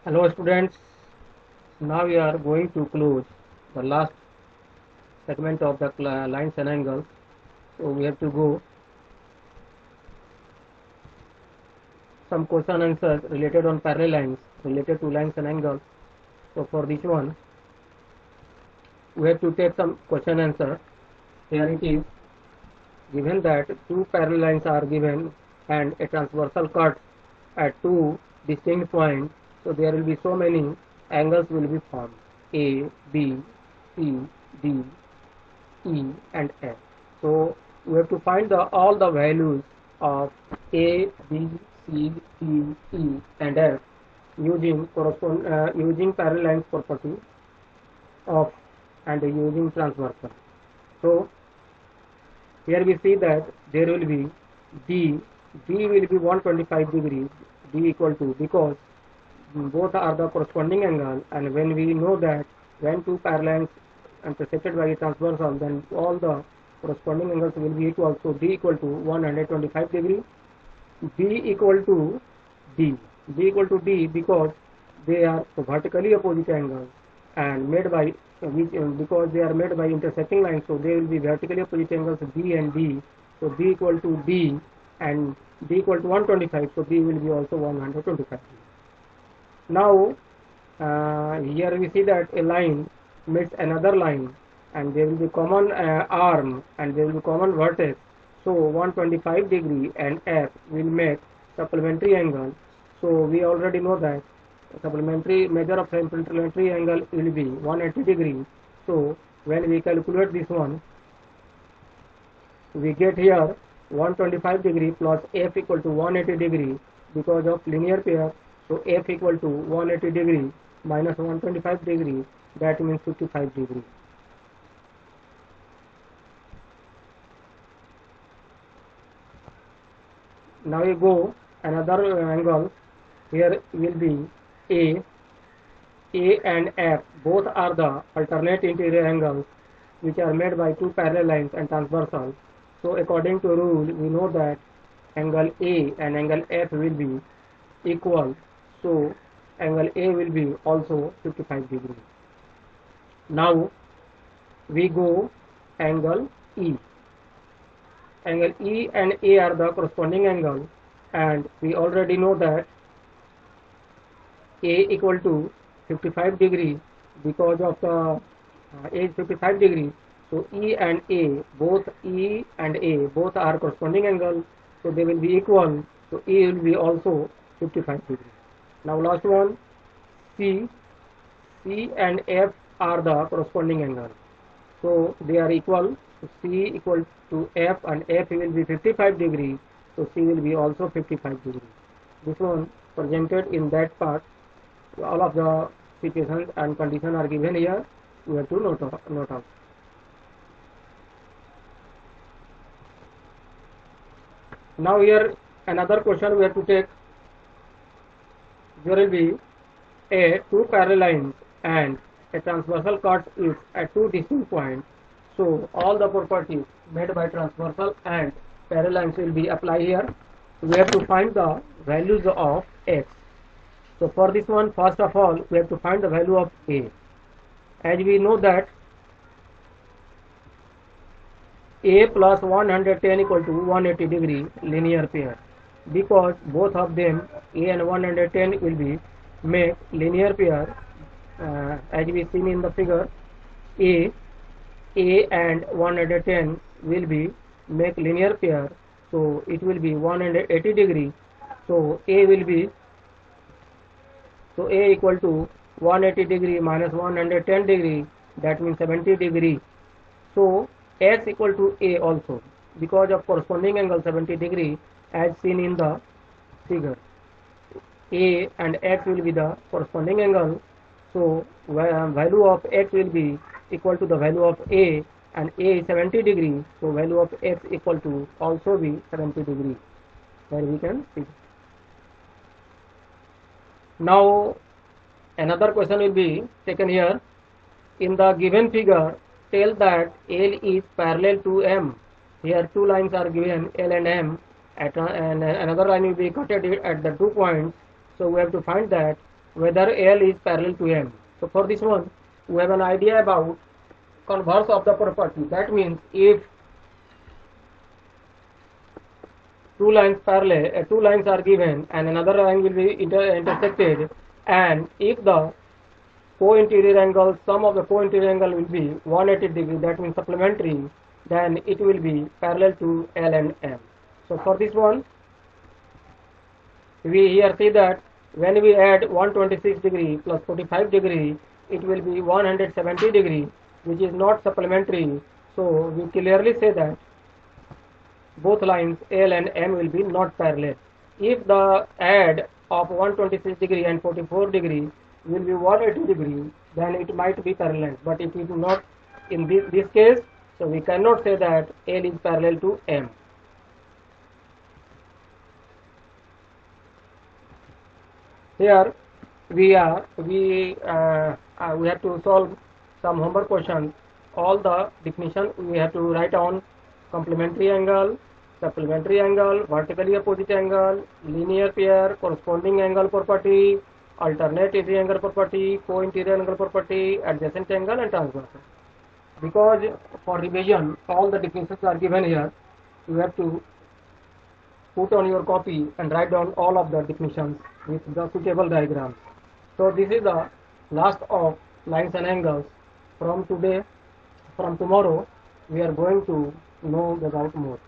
Hello students, now we are going to close the last segment of the lines and angles. So we have to go some question answers related on parallel lines related to lines and angles. So for this one we have to take some question answer. Here it is given that two parallel lines are given and a transversal cut at two distinct points. So there will be so many angles will be formed: A, B, C, D, E and F. So we have to find all the values of A, B, C, D, E and F using parallel lines property of and using transversal. So here we see that there will be D will be 125 degrees, D equal to, because both are the corresponding angle, and when we know that when two parallel lines intersected by a transversal, then all the corresponding angles will be equal. So D equal to 125 degree, B equal to D, because they are vertically opposite angles and made by because they are made by intersecting lines, so they will be vertically opposite angles B and D. So B equal to D and D equal to 125, so B will be also 125. Now here we see that a line meets another line and there will be common arm and there will be common vertex. So 125 degree and F will make supplementary angle. So we already know that supplementary measure of supplementary angle will be 180 degree. So when we calculate this one, we get here 125 degree plus F equal to 180 degree because of linear pair. So F equal to 180 degree minus 125 degree, that means 55 degree. Now we go another angle. Here will be A and F, both are the alternate interior angles which are made by two parallel lines and transversal. So according to rule, we know that angle A and angle F will be equal. So angle A will be also 55 degree. Now we go angle E. Angle E and A are the corresponding angle, and we already know that A equal to 55 degree because of the A is 55 degree. So E and A both are corresponding angle, so they will be equal. So E will be also 55 degree. Now last one, C and F are the corresponding angle, so they are equal. So C equal to F and F will be 55 degree, so C will be also 55 degree. This one presented in that part. All of the situations and conditions are given here. We have to note out. Now here another question we have to take. There will be two parallel lines and a transversal cut is at two distinct points. So all the properties made by transversal and parallel lines will be applied here. We have to find the values of x. So for this one, first of all, we have to find the value of A. As we know that A plus 110 equal to 180 degree linear pair, because both of them A and 110 will be make linear pair. As we seen in the figure, A and 110 will be make linear pair, so it will be 180 degree. So A equal to 180 degree minus 110 degree, that means 70 degree. So S equal to A also, because of corresponding angle 70 degree as seen in the figure. A and X will be the corresponding angle, so value of X will be equal to the value of A, and A is 70 degree, so value of X equal to also be 70 degree. There we can see. Now another question will be taken here. In the given figure, tell that L is parallel to M. Here two lines are given, L and M, and another line will be cutted at the 2 points. So we have to find that whether L is parallel to M. So for this one, we have an idea about converse of the property. That means if two lines parallel, two lines are given and another line will be intersected, and if the co-interior angle, sum of the co-interior angle will be 180 degree, that means supplementary, then it will be parallel to L and M. So for this one, we here see that when we add 126 degree plus 45 degree, it will be 170 degree, which is not supplementary. So we clearly say that both lines L and M will be not parallel. If the add of 126 degree and 44 degree will be 180 degree, then it might be parallel. But if it is not in this case, so we cannot say that L is parallel to M. Here we have to solve some homework questions. All the definition we have to write on: complementary angle, supplementary angle, vertically opposite angle, linear pair, corresponding angle property, alternate interior angle property, co-interior angle property, adjacent angle, and transverse. Because for revision all the definitions are given here, you have to put on your copy and write down all of the definitions with the suitable diagrams. So this is the last of lines and angles. From tomorrow we are going to know about more.